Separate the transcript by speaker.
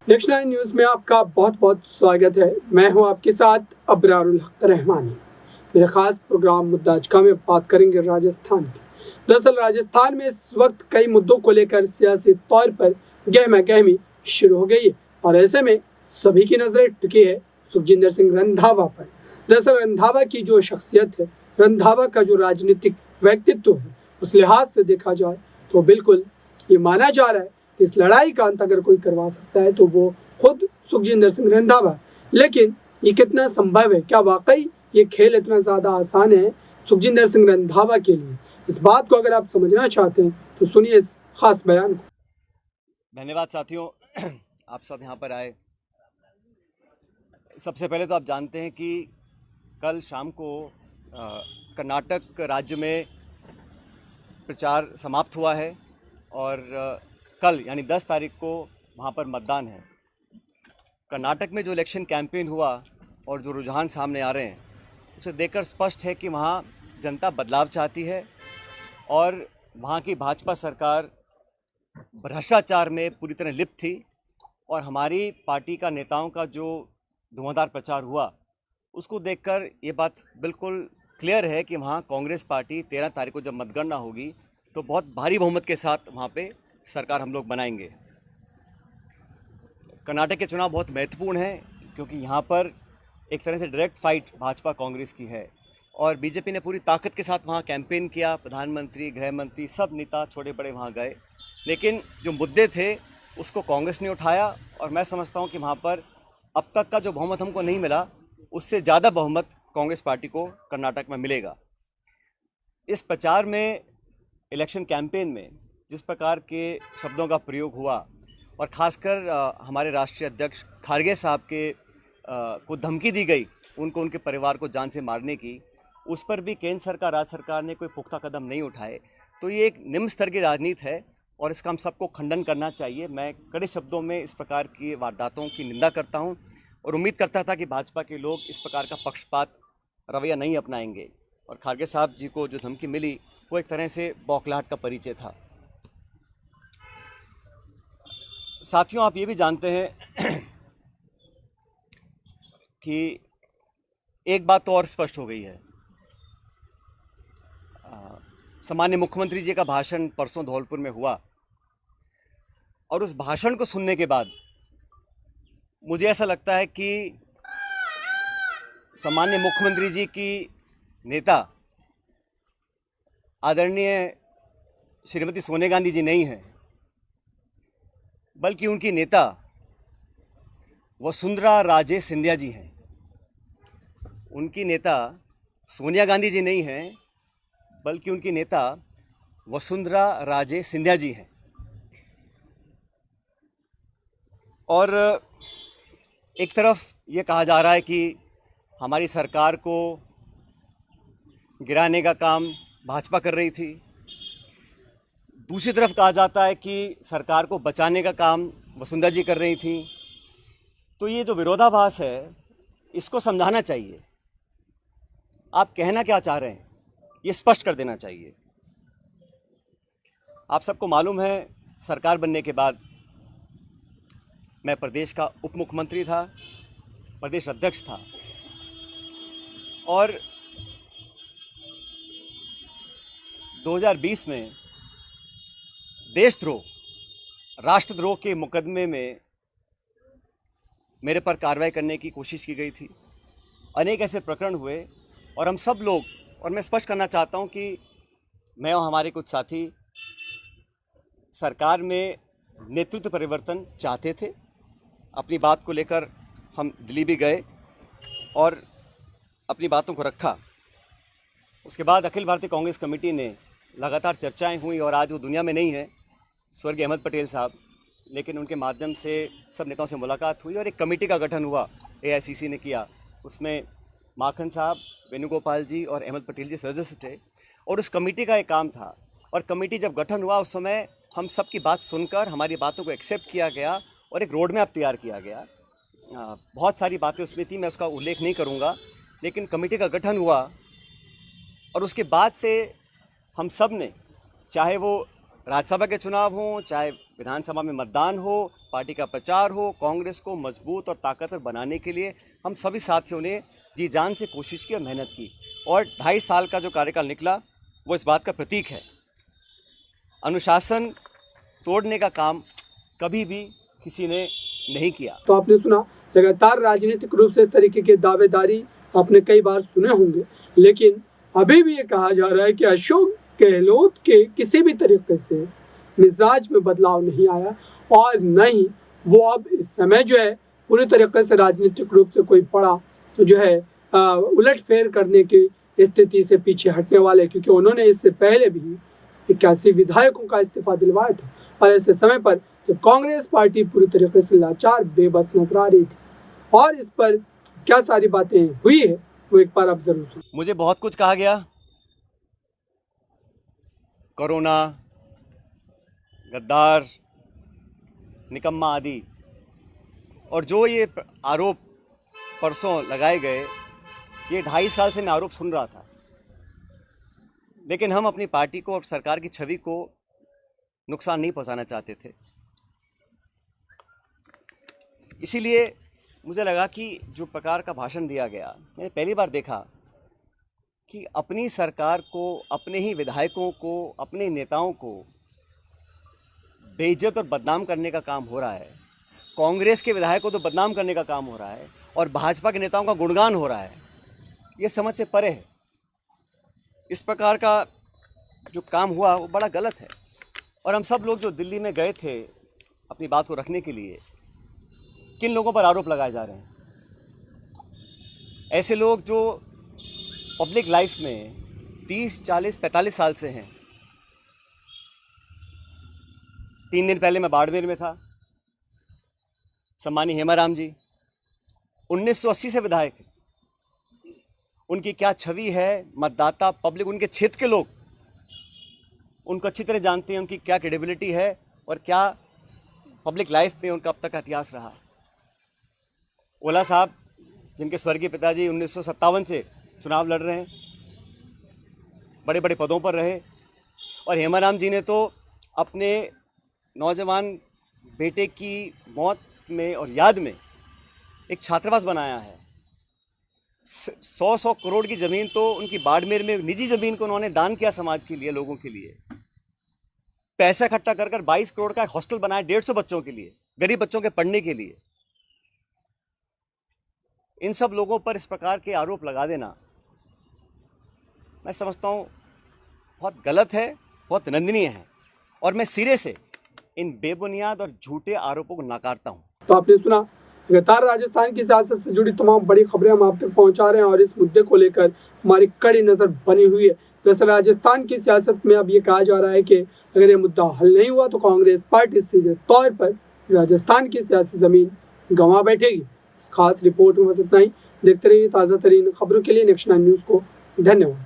Speaker 1: Next 9 news में आपका बहुत बहुत स्वागत है। मैं हूं आपके साथ अबरारुल हक रहमानी। मेरे खास प्रोग्राम मुद्दा आज का में बात करेंगे राजस्थान की। दरअसल राजस्थान में इस वक्त कई मुद्दों को लेकर सियासी तौर पर गहमा गहमी शुरू हो गई है और ऐसे में सभी की नजरें टिकी है सुखजिंदर सिंह रंधावा पर। दरअसल रंधावा की जो शख्सियत है, रंधावा का जो राजनीतिक व्यक्तित्व है, उस लिहाज से देखा जाए तो बिल्कुल ये माना जा रहा है कि इस लड़ाई का अंत अगर कोई करवा सकता है तो वो खुद सुखजिंदर सिंह रंधावा। लेकिन ये कितना संभव है? क्या वाकई ये खेल इतना ज़्यादा आसान है सुखजिंदर सिंह रंधावा के लिए? इस बात को अगर आप समझना चाहते हैं तो सुनिए इस खास बयान को।
Speaker 2: धन्यवाद साथियों, आप सब यहाँ पर आए। सबसे पहले तो आप जानते हैं कि कल शाम को कर्नाटक राज्य में प्रचार समाप्त हुआ है और कल यानी 10 तारीख को वहाँ पर मतदान है। कर्नाटक में जो इलेक्शन कैंपेन हुआ और जो रुझान सामने आ रहे हैं उसे देखकर स्पष्ट है कि वहाँ जनता बदलाव चाहती है और वहाँ की भाजपा सरकार भ्रष्टाचार में पूरी तरह लिप्त थी और हमारी पार्टी का नेताओं का जो धुआंधार प्रचार हुआ उसको देखकर ये बात बिल्कुल क्लियर है कि वहाँ कांग्रेस पार्टी 13 तारीख को जब मतगणना होगी तो बहुत भारी बहुमत के साथ वहाँ पे सरकार हम लोग बनाएंगे। कर्नाटक के चुनाव बहुत महत्वपूर्ण हैं क्योंकि यहाँ पर एक तरह से डायरेक्ट फाइट भाजपा कांग्रेस की है और बीजेपी ने पूरी ताकत के साथ वहाँ कैंपेन किया। प्रधानमंत्री, गृह मंत्री, सब नेता छोटे बड़े वहाँ गए, लेकिन जो मुद्दे थे उसको कांग्रेस ने उठाया और मैं समझता हूँ कि वहाँ पर अब तक का जो बहुमत हमको नहीं मिला उससे ज़्यादा बहुमत कांग्रेस पार्टी को कर्नाटक में मिलेगा। इस प्रचार में, इलेक्शन कैंपेन में जिस प्रकार के शब्दों का प्रयोग हुआ और ख़ासकर हमारे राष्ट्रीय अध्यक्ष खारगे साहब के को धमकी दी गई उनको, उनके परिवार को जान से मारने की, उस पर भी केंद्र सरकार, राज्य सरकार ने कोई पुख्ता कदम नहीं उठाए। तो ये एक निम्न स्तर की राजनीति है और इसका हम सबको खंडन करना चाहिए। मैं कड़े शब्दों में इस प्रकार की वारदातों की निंदा करता हूं और उम्मीद करता था कि भाजपा के लोग इस प्रकार का पक्षपात रवैया नहीं अपनाएंगे और खारगे साहब जी को जो धमकी मिली वो एक तरह से बौखलाहट का परिचय था। साथियों, आप ये भी जानते हैं कि एक बात तो और स्पष्ट हो गई है। सामान्य मुख्यमंत्री जी का भाषण परसों धौलपुर में हुआ और उस भाषण को सुनने के बाद मुझे ऐसा लगता है कि सामान्य मुख्यमंत्री जी की नेता आदरणीय श्रीमती सोनिया गांधी जी नहीं हैं, बल्कि उनकी नेता वसुंधरा राजे सिंधिया जी हैं। उनकी नेता सोनिया गांधी जी नहीं हैं, बल्कि उनकी नेता वसुंधरा राजे सिंधिया जी हैं। और एक तरफ ये कहा जा रहा है कि हमारी सरकार को गिराने का काम भाजपा कर रही थी, दूसरी तरफ कहा जाता है कि सरकार को बचाने का काम वसुंधरा जी कर रही थी। तो ये जो विरोधाभास है इसको समझाना चाहिए। आप कहना क्या चाह रहे हैं ये स्पष्ट कर देना चाहिए। आप सबको मालूम है, सरकार बनने के बाद मैं प्रदेश का उप मुख्यमंत्री था, प्रदेश अध्यक्ष था और 2020 में देशद्रोह, राष्ट्रद्रोह के मुकदमे में मेरे पर कार्रवाई करने की कोशिश की गई थी। अनेक ऐसे प्रकरण हुए और हम सब लोग, और मैं स्पष्ट करना चाहता हूं कि मैं और हमारे कुछ साथी सरकार में नेतृत्व परिवर्तन चाहते थे। अपनी बात को लेकर हम दिल्ली भी गए और अपनी बातों को रखा। उसके बाद अखिल भारतीय कांग्रेस कमेटी ने लगातार चर्चाएं हुई और आज वो दुनिया में नहीं है, स्वर्गीय अहमद पटेल साहब, लेकिन उनके माध्यम से सब नेताओं से मुलाकात हुई और एक कमेटी का गठन हुआ, AICC ने किया। उसमें माखन साहब, वेणुगोपाल जी और अहमद पटेल जी सदस्य थे और उस कमेटी का एक काम था। और कमेटी जब गठन हुआ उस समय हम सब की बात सुनकर हमारी बातों को एक्सेप्ट किया गया और एक रोड मैप तैयार किया गया। बहुत सारी बातें उसमें थी, मैं उसका उल्लेख नहीं करूँगा, लेकिन कमेटी का गठन हुआ और उसके बाद से हम सब ने, चाहे वो राज्यसभा के चुनाव हों, चाहे विधानसभा में मतदान हो, पार्टी का प्रचार हो, कांग्रेस को मजबूत और ताकतवर बनाने के लिए हम सभी साथियों ने जी जान से कोशिश की और मेहनत की, और 2.5 साल का जो कार्यकाल निकला वो इस बात का प्रतीक है। अनुशासन तोड़ने का काम कभी भी किसी ने नहीं किया।
Speaker 1: तो आपने सुना, लगातार राजनीतिक रूप से इस तरीके के दावेदारी आपने कई बार सुने होंगे, लेकिन अभी भी ये कहा जा रहा है कि अशोक गहलोत के किसी भी तरीके से मिजाज में बदलाव नहीं आया, और न ही वो अब इस समय जो है पूरी तरीके से राजनीतिक रूप से कोई बड़ा तो जो है उलटफेर करने की स्थिति से पीछे हटने वाले, क्योंकि उन्होंने इससे पहले भी 81 विधायकों का इस्तीफा दिलवाया था, और ऐसे समय पर जब कांग्रेस पार्टी पूरी तरीके से लाचार बेबस नजर आ रही थी। और इस पर क्या सारी बातें हुई है वो एक बार आप जरूर सुन।
Speaker 2: मुझे बहुत कुछ कहा गया, कोरोना, गद्दार, निकम्मा आदि, और जो ये आरोप परसों लगाए गए, ये 2.5 साल से मैं आरोप सुन रहा था, लेकिन हम अपनी पार्टी को और सरकार की छवि को नुकसान नहीं पहुंचाना चाहते थे। इसीलिए मुझे लगा कि जो प्रकार का भाषण दिया गया, मैंने पहली बार देखा कि अपनी सरकार को, अपने ही विधायकों को, अपने नेताओं को बेइज्जत और बदनाम करने का काम हो रहा है। कांग्रेस के विधायकों को तो बदनाम करने का काम हो रहा है, और भाजपा के नेताओं का गुणगान हो रहा है। ये समझ से परे है। इस प्रकार का जो काम हुआ वो बड़ा गलत है। और हम सब लोग जो दिल्ली में गए थे अपनी बात को रखने के लिए, किन लोगों पर आरोप लगाए जा रहे हैं? ऐसे लोग जो पब्लिक लाइफ में 30, 40, 45 साल से हैं। 3 दिन पहले मैं बाड़मेर में था। सम्मानी हेमाराम जी 1980 से विधायक हैं। उनकी क्या छवि है, मतदाता, पब्लिक, उनके क्षेत्र के लोग उनको अच्छी तरह जानते हैं, उनकी क्या क्रेडिबिलिटी है और क्या पब्लिक लाइफ में उनका अब तक का इतिहास रहा। ओला साहब, जिनके स्वर्गीय पिताजी 1957 से चुनाव लड़ रहे हैं, बड़े बड़े पदों पर रहे, और हेमाराम जी ने तो अपने नौजवान बेटे की मौत में और याद में एक छात्रावास बनाया है। 100 करोड़ की ज़मीन तो उनकी बाड़मेर में निजी ज़मीन को उन्होंने दान किया समाज के लिए, लोगों के लिए। पैसा इकट्ठा कर 22 करोड़ का हॉस्टल बनाया 150 बच्चों के लिए, गरीब बच्चों के पढ़ने के लिए। इन सब लोगों पर इस प्रकार के आरोप लगा देना मैं समझता हूँ बहुत गलत है, बहुत निंदनीय है, और मैं सिरे से इन बेबुनियाद और झूठे आरोपों को नकारता हूँ।
Speaker 1: तो आपने सुना, लगातार राजस्थान की सियासत से जुड़ी तमाम बड़ी खबरें हम आप तक पहुंचा रहे हैं, और इस मुद्दे को लेकर हमारी कड़ी नजर बनी हुई है। दरअसल राजस्थान की सियासत में अब ये कहा जा रहा है कि अगर ये मुद्दा हल नहीं हुआ तो कांग्रेस पार्टी सीधे तौर पर राजस्थान की सियासी जमीन गंवा बैठेगी। इस खास रिपोर्ट में बस इतना ही। देखते रहिए ताज़ा तरीन खबरों के लिए नेक्स्ट 9 न्यूज़ को। धन्यवाद।